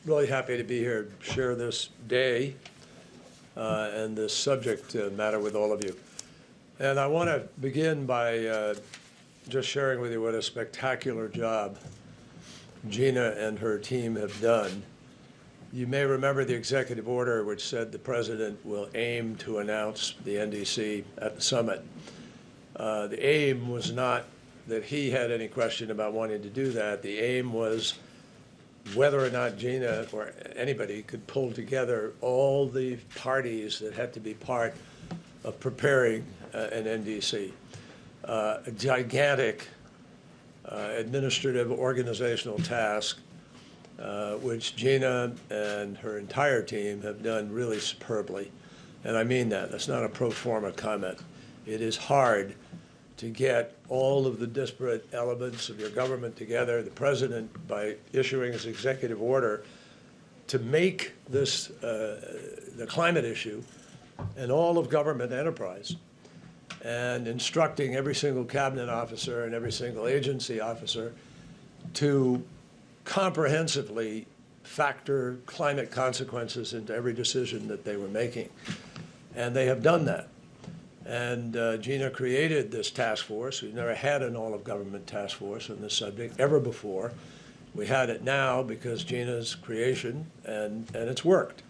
really happy to be here to share this day and this subject matter with all of you. And I want to begin by just sharing with you what a spectacular job Gina and her team have done. You may remember the executive order which said the president will aim to announce the NDC at the summit. The aim was not that he had any question about wanting to do that. The aim was whether or not Gina or anybody could pull together all the parties that had to be part of preparing an NDC. A gigantic administrative organizational task which Gina and her entire team have done really superbly. And I mean that. That's not a pro forma comment. It is hard to get all of the disparate elements of your government together, the president, by issuing his executive order, to make this the climate issue and all of government enterprise, and instructing every single cabinet officer and every single agency officer to comprehensively factor climate consequences into every decision that they were making. And they have done that. And Gina created this task force. We've never had an all-of-government task force on this subject ever before. We had it now because Gina's creation, and it's worked.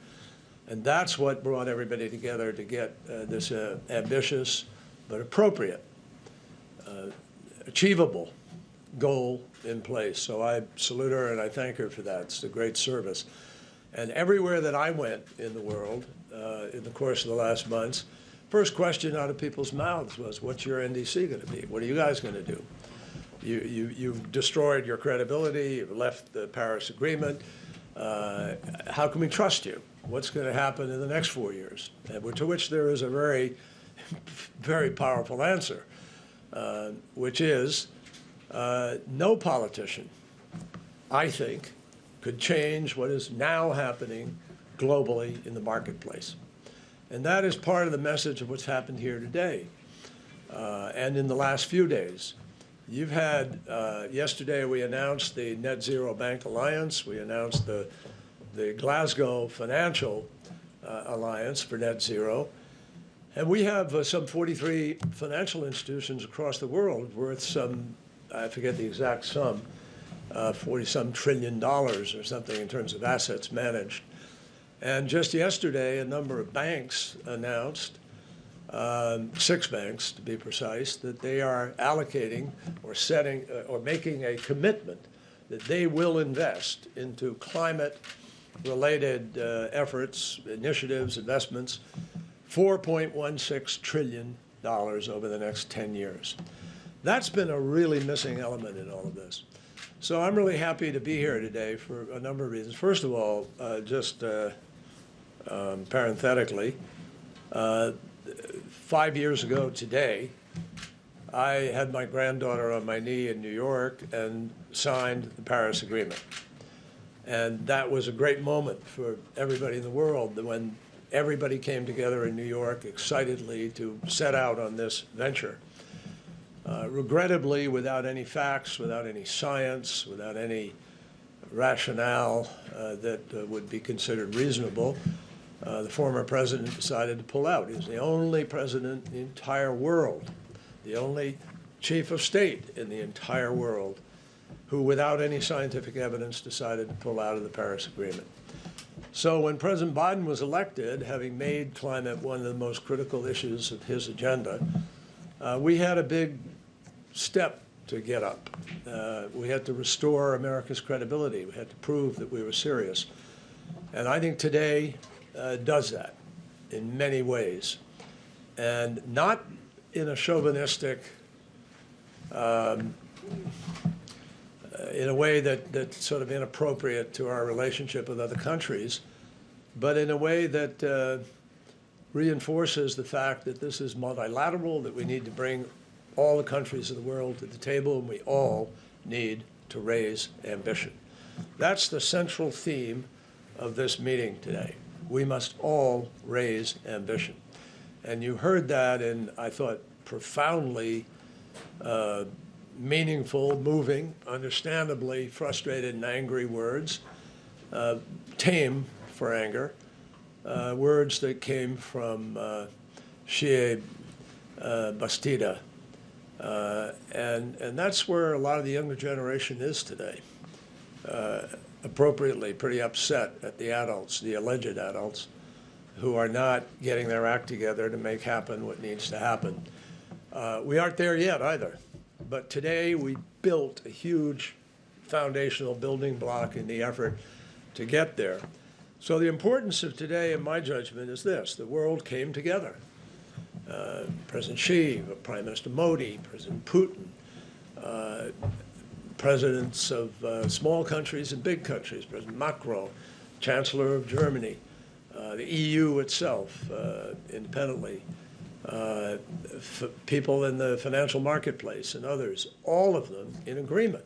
And that's what brought everybody together to get this ambitious but appropriate, achievable goal in place. So I salute her and I thank her for that. It's a great service. And everywhere that I went in the world in the course of the last months, first question out of people's mouths was, what's your NDC going to be? What are you guys going to do? You've destroyed your credibility. You've left the Paris Agreement. How can we trust you? What's going to happen in the next 4 years? And to which there is a very, very powerful answer, which is no politician, I think, could change what is now happening globally in the marketplace. And that is part of the message of what's happened here today and in the last few days. You've had, yesterday we announced the Net Zero Bank Alliance. We announced the Glasgow Financial Alliance for Net Zero. And we have some 43 financial institutions across the world worth some, I forget the exact sum, 40-some trillion dollars or something in terms of assets managed. And just yesterday, a number of banks announced, 6 banks to be precise, that they are allocating or setting or making a commitment that they will invest into climate-related efforts, initiatives, investments, $4.16 trillion over the next 10 years. That's been a really missing element in all of this. So I'm really happy to be here today for a number of reasons. First of all, parenthetically, 5 years ago today, I had my granddaughter on my knee in New York and signed the Paris Agreement. And that was a great moment for everybody in the world when everybody came together in New York excitedly to set out on this venture. Regrettably, without any facts, without any science, without any rationale that would be considered reasonable, the former president decided to pull out. He was the only president in the entire world, the only chief of state in the entire world who, without any scientific evidence, decided to pull out of the Paris Agreement. So when President Biden was elected, having made climate one of the most critical issues of his agenda, we had a big step to get up. We had to restore America's credibility. We had to prove that we were serious. And I think today does that in many ways. And not in a chauvinistic, in a way that's sort of inappropriate to our relationship with other countries, but in a way that reinforces the fact that this is multilateral, that we need to bring all the countries of the world to the table, and we all need to raise ambition. That's the central theme of this meeting today. We must all raise ambition. And you heard that in, I thought, profoundly meaningful, moving, understandably frustrated and angry words tame for anger, words that came from Shea Bastida. And that's where a lot of the younger generation is today, appropriately pretty upset at the adults, the alleged adults, who are not getting their act together to make happen what needs to happen. We aren't there yet either, but today we built a huge foundational building block in the effort to get there. So the importance of today, in my judgment, is this: the world came together. President Xi, Prime Minister Modi, President Putin, presidents of small countries and big countries, President Macron, Chancellor of Germany, the EU itself, independently, people in the financial marketplace and others, all of them in agreement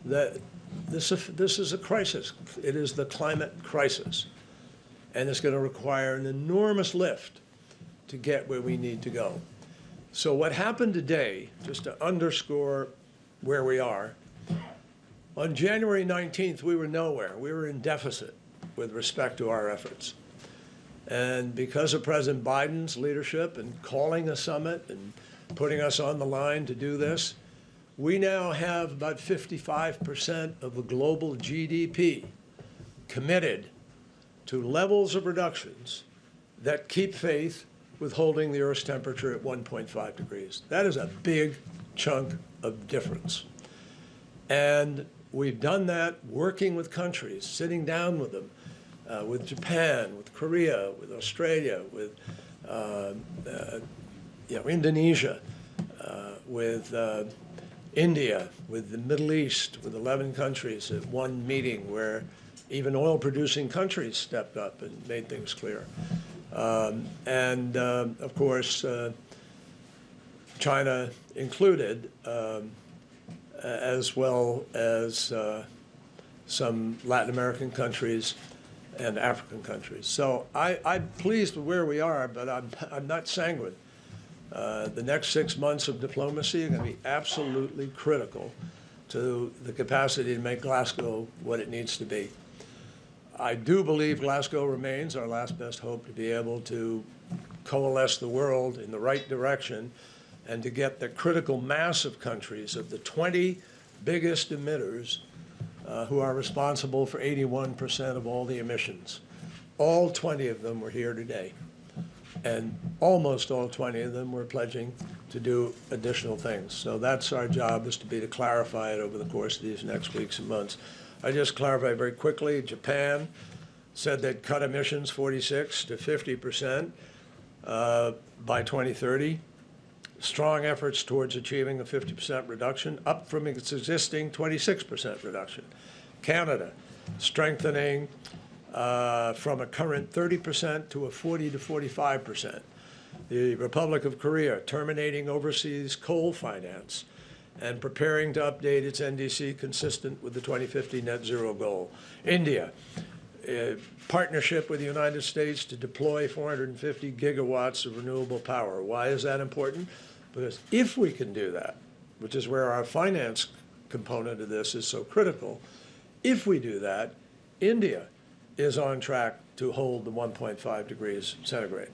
that this is a crisis. It is the climate crisis, and it's going to require an enormous lift to get where we need to go. So what happened today, just to underscore where we are, on January 19th, we were nowhere. We were in deficit with respect to our efforts. And because of President Biden's leadership and calling a summit and putting us on the line to do this, we now have about 55% of the global GDP committed to levels of reductions that keep faith with holding the Earth's temperature at 1.5 degrees. That is a big chunk of difference. And we've done that working with countries, sitting down with them, with Japan, with Korea, with Australia, with Indonesia, with India, with the Middle East, with 11 countries at one meeting where even oil-producing countries stepped up and made things clear. Of course, China included, as well as some Latin American countries and African countries. So I'm pleased with where we are, but I'm not sanguine. The next 6 months of diplomacy are going to be absolutely critical to the capacity to make Glasgow what it needs to be. I do believe Glasgow remains our last best hope to be able to coalesce the world in the right direction and to get the critical mass of countries, of the 20 biggest emitters who are responsible for 81% of all the emissions. All 20 of them were here today. And almost all 20 of them were pledging to do additional things. So that's our job, is to be to clarify it over the course of these next weeks and months. I just clarify very quickly, Japan said they'd cut emissions 46 to 50% by 2030. Strong efforts towards achieving a 50% reduction, up from its existing 26% reduction. Canada strengthening from a current 30% to a 40 to 45%. The Republic of Korea terminating overseas coal finance and preparing to update its NDC consistent with the 2050 net zero goal. India, a partnership with the United States to deploy 450 gigawatts of renewable power. Why is that important? Because if we can do that, which is where our finance component of this is so critical, if we do that, India is on track to hold the 1.5 degrees centigrade.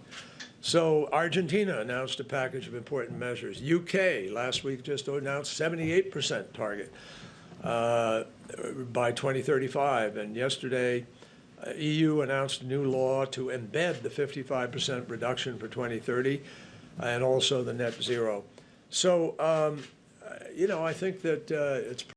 So Argentina announced a package of important measures. UK last week just announced 78% target by 2035. And yesterday, EU announced a new law to embed the 55% reduction for 2030 and also the net zero. So, I think that it's